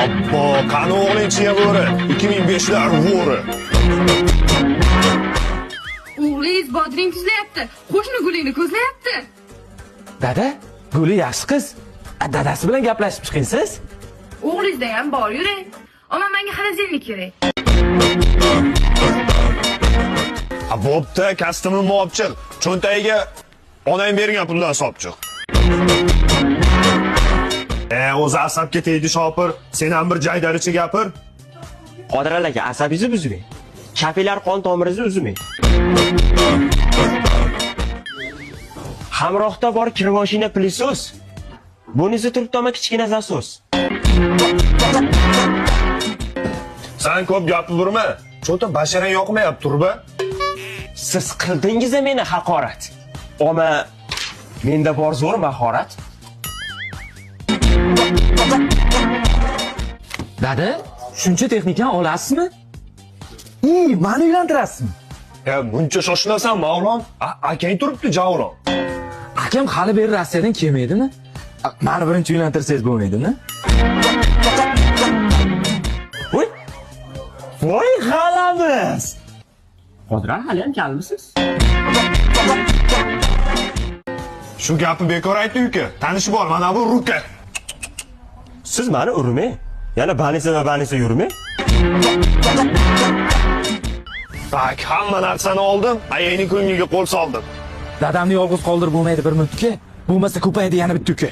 Obbo, qani o'g'lingchiya bo'ri. 2005lar bo'ri. O'g'lingiz bodring tuzlayapti. Qo'shni gulingni ko'zlayapti. Dada, Guli yaxshi qiz. Dadasi bilan gaplashib chiqingsiz. O'g'lingizda ham bor yuring. Ammo menga xalazelnik kerak. Bo'pti, kostyumimni olib chiq. Cho'ntagiga onang bergan puldan solib chiq. O'zi asabga tegdi shopir. Sen ham bir jaydaricha gapir. Qodirali aka, asabingizni buzmang. Kapillar qon tomiringizni uzmang. Hamrohda bor kirmoshina pilisos. Bunisi turibdimi kichkina zasos. Sen ko'p gapirma. Cho'ta basharang yoqmayapti, turba. Siz qildingiz meni haqorat. Ammo menda bor zo'r mahorat. Dada, shuncha texnikani olasizmi? Meni uylantirasizmi? Buncha shoshilasan, Mavlon. Akang turibdi, javron. Akam hali beri Rossiyadan kelmaydimi? Meni birinchi uylantirsangiz bo'lmaydimi? Voy g'alamiz. Qodirali hali ham kalmisiz? Shu gapni bekor aytding uka. Tanishi bor, mana bu ruka. Siz meni urmang. Yana banisa yurmang. Bak, hamma narsani oldim, ayangning ko'ngliga qo'l soldim. Dadamni yolg'iz qoldirib bo'lmaydi bir minutga. Bo'lmasa ko'paydi yana bitta uka.